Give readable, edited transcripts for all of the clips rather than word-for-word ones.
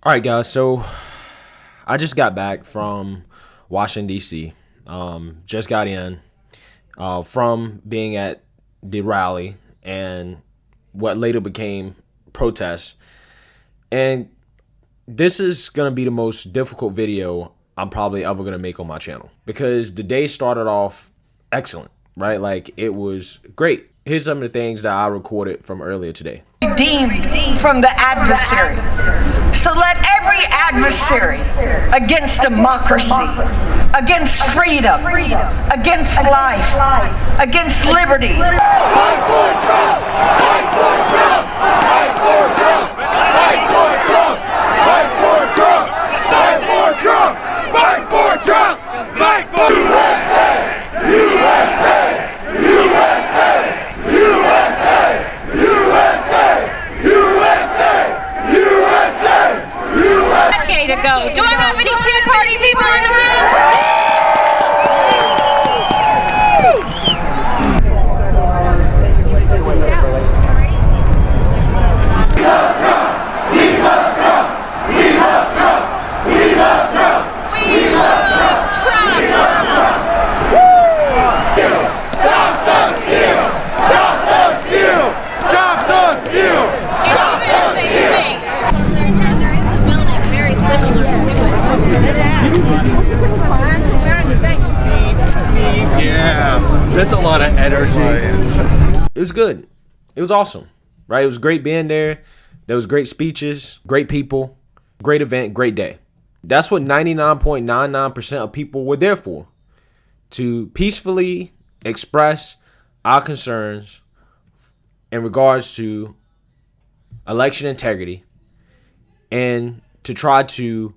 All right, guys. So I just got back from Washington, D.C. Just got in from being at the rally and what later became protests. And this is going to be the most difficult video I'm probably ever going to make on my channel because the day started off excellent, right? Like, it was great. Here's some of the things that I recorded from earlier today. Redeemed from the adversary. So let every adversary against democracy, against freedom, against life, against liberty. Fight for Trump! Fight for Trump! Fight for Trump! Fight for Trump! Fight for Trump! Fight for Trump! Fight for Trump! Fight for USA! USA! USA! USA! USA! USA! USA! USA! Decade ago. Do I have any Tea Party people in the house? That's a lot of energy. It was good. It was awesome, right? It was great being there. There was great speeches, great people, great event, great day. That's what 99.99% of people were there for, to peacefully express our concerns in regards to election integrity and to try to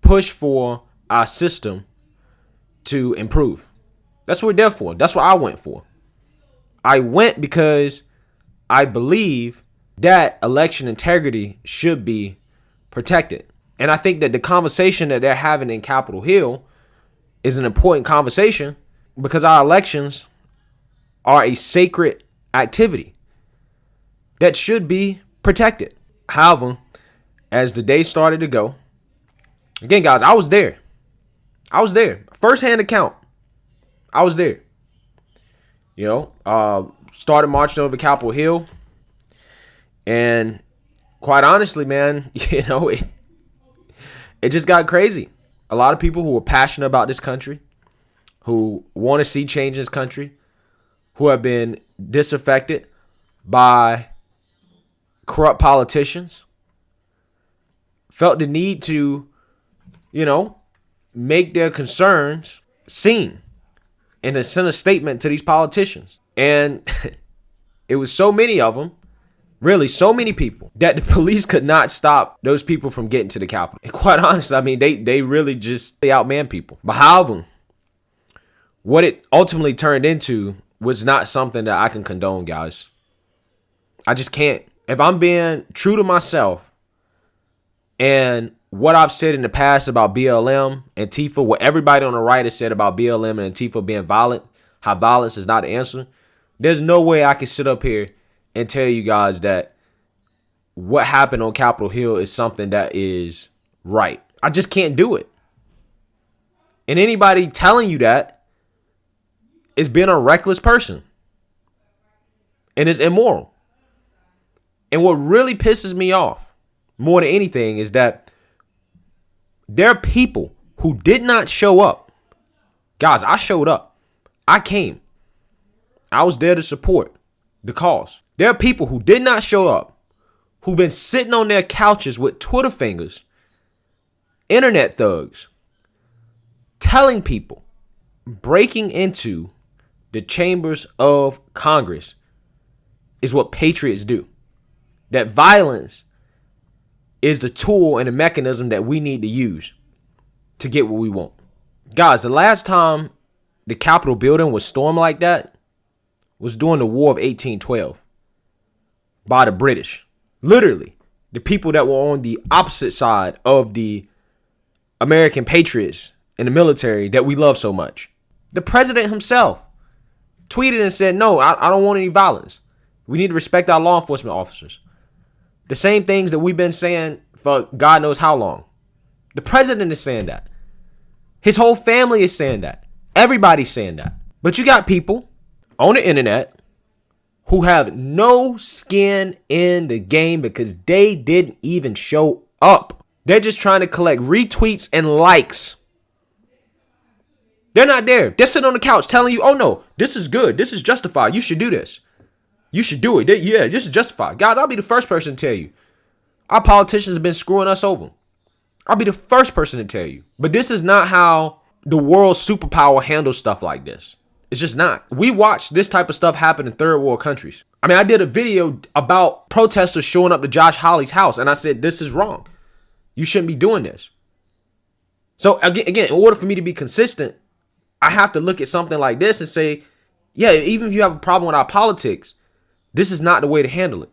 push for our system to improve. That's what we're there for. That's what I went for. I went because I believe that election integrity should be protected. And I think that the conversation that they're having in Capitol Hill is an important conversation because our elections are a sacred activity that should be protected. However, as the day started to go, again, guys, I was there. First-hand account. I was there. Started marching over Capitol Hill. And quite honestly, man, it just got crazy. A lot of people who are passionate about this country, who want to see change in this country, who have been disaffected by corrupt politicians, felt the need to, make their concerns seen and to send a statement to these politicians. And it was so many of them, really so many people, that the police could not stop those people from getting to the Capitol. And quite honestly, I mean, they really just outman people. But however, what it ultimately turned into was not something that I can condone, guys. I just can't. If I'm being true to myself and what I've said in the past about BLM and Antifa, what everybody on the right has said about BLM and Antifa being violent, how violence is not the answer, there's no way I can sit up here and tell you guys that what happened on Capitol Hill is something that is right. I just can't do it. And anybody telling you that is being a reckless person and is immoral. And what really pisses me off more than anything is that there are people who did not show up. Guys, I showed up. I came. I was there to support the cause. There are people who did not show up, who've been sitting on their couches with Twitter fingers, internet thugs, telling people, breaking into the chambers of Congress is what patriots do. That violence is the tool and the mechanism that we need to use to get what we want. Guys, the last time the Capitol building was stormed like that was during the War of 1812 by the British. Literally, the people that were on the opposite side of the American patriots in the military that we love so much. The president himself tweeted and said, no, I don't want any violence. We need to respect our law enforcement officers. The same things that we've been saying for God knows how long. The president is saying that. His whole family is saying that. Everybody's saying that. But you got people on the internet who have no skin in the game because they didn't even show up. They're just trying to collect retweets and likes. They're not there. They're sitting on the couch telling you, oh no, this is good. This is justified. You should do this. You should do it. Yeah, this is justified. Guys, I'll be the first person to tell you. Our politicians have been screwing us over. I'll be the first person to tell you. But this is not how the world's superpower handles stuff like this. It's just not. We watch this type of stuff happen in third world countries. I mean, I did a video about protesters showing up to Josh Hawley's house, and I said, this is wrong. You shouldn't be doing this. So again, in order for me to be consistent, I have to look at something like this and say, yeah, even if you have a problem with our politics, this is not the way to handle it.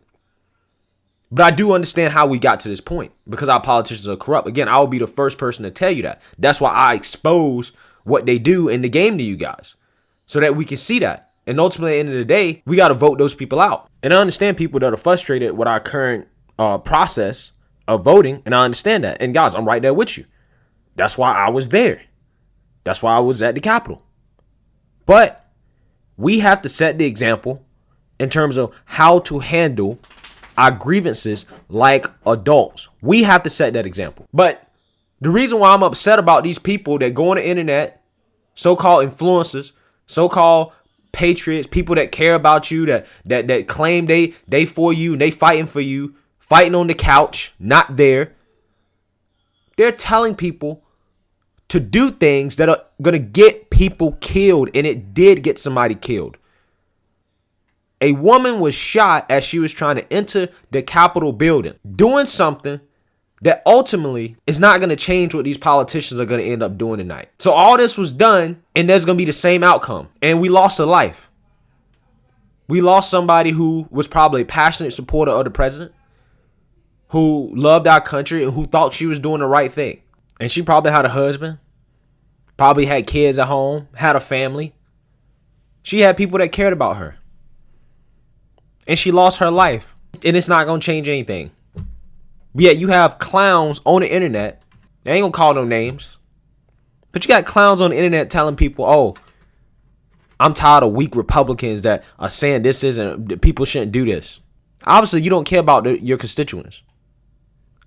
But I do understand how we got to this point because our politicians are corrupt. Again, I will be the first person to tell you that. That's why I expose what they do in the game to you guys so that we can see that. And ultimately, at the end of the day, we got to vote those people out. And I understand people that are frustrated with our current process of voting. And I understand that. And guys, I'm right there with you. That's why I was there. That's why I was at the Capitol. But we have to set the example in terms of how to handle our grievances like adults. We have to set that example. But the reason why I'm upset about these people that go on the internet, so-called influencers, so-called patriots, people that care about you, that claim they for you and they fighting for you, fighting on the couch, not there. They're telling people to do things that are going to get people killed, and it did get somebody killed. A woman was shot as she was trying to enter the Capitol building, doing something that ultimately is not going to change what these politicians are going to end up doing tonight. So all this was done, and there's going to be the same outcome. And we lost a life. We lost somebody who was probably a passionate supporter of the president, who loved our country, and who thought she was doing the right thing. And she probably had a husband, probably had kids at home, had a family. She had people that cared about her. And she lost her life. And it's not going to change anything. Yet you have clowns on the internet. They ain't going to call no names. But you got clowns on the internet telling people, oh, I'm tired of weak Republicans that are saying this isn't, people shouldn't do this. Obviously, you don't care about your constituents.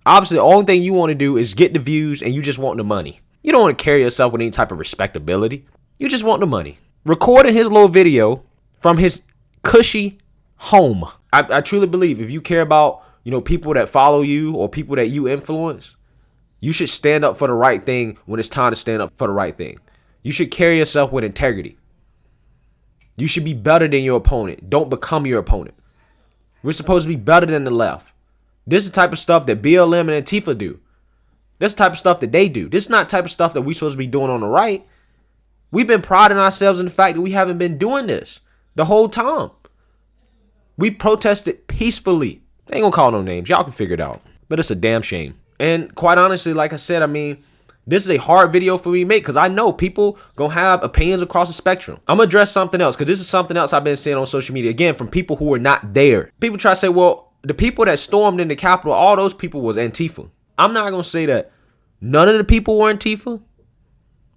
Obviously, the only thing you want to do is get the views and you just want the money. You don't want to carry yourself with any type of respectability. You just want the money. Recording his little video from his cushy home. I truly believe if you care about, people that follow you or people that you influence, you should stand up for the right thing when it's time to stand up for the right thing. You should carry yourself with integrity. You should be better than your opponent. Don't become your opponent. We're supposed to be better than the left. This is the type of stuff that BLM and Antifa do. This is the type of stuff that they do. This is not the type of stuff that we're supposed to be doing on the right. We've been priding ourselves in the fact that we haven't been doing this the whole time. We protested peacefully. They ain't gonna call no names. Y'all can figure it out. But it's a damn shame. And quite honestly, like I said, this is a hard video for me to make because I know people gonna have opinions across the spectrum. I'm gonna address something else because this is something else I've been seeing on social media. Again, from people who are not there. People try to say, well, the people that stormed in the Capitol, all those people was Antifa. I'm not gonna say that none of the people were Antifa.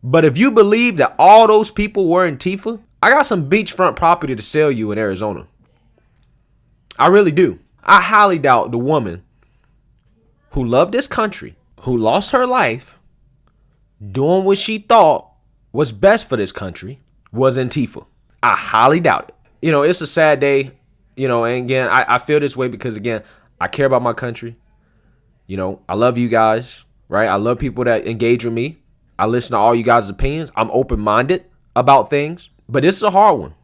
But if you believe that all those people were Antifa, I got some beachfront property to sell you in Arizona. I really do. I highly doubt the woman who loved this country, who lost her life doing what she thought was best for this country, was Antifa. I highly doubt it. It's a sad day, and again, I feel this way because, again, I care about my country. I love you guys, right? I love people that engage with me. I listen to all you guys' opinions. I'm open-minded about things, but this is a hard one.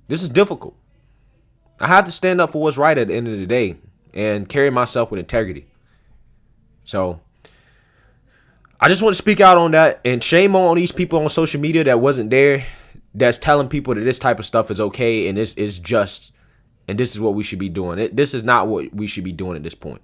This is difficult. I have to stand up for what's right at the end of the day and carry myself with integrity. So I just want to speak out on that, and shame on these people on social media that wasn't there, that's telling people that this type of stuff is okay and this is just, and this is what we should be doing. This is not what we should be doing at this point.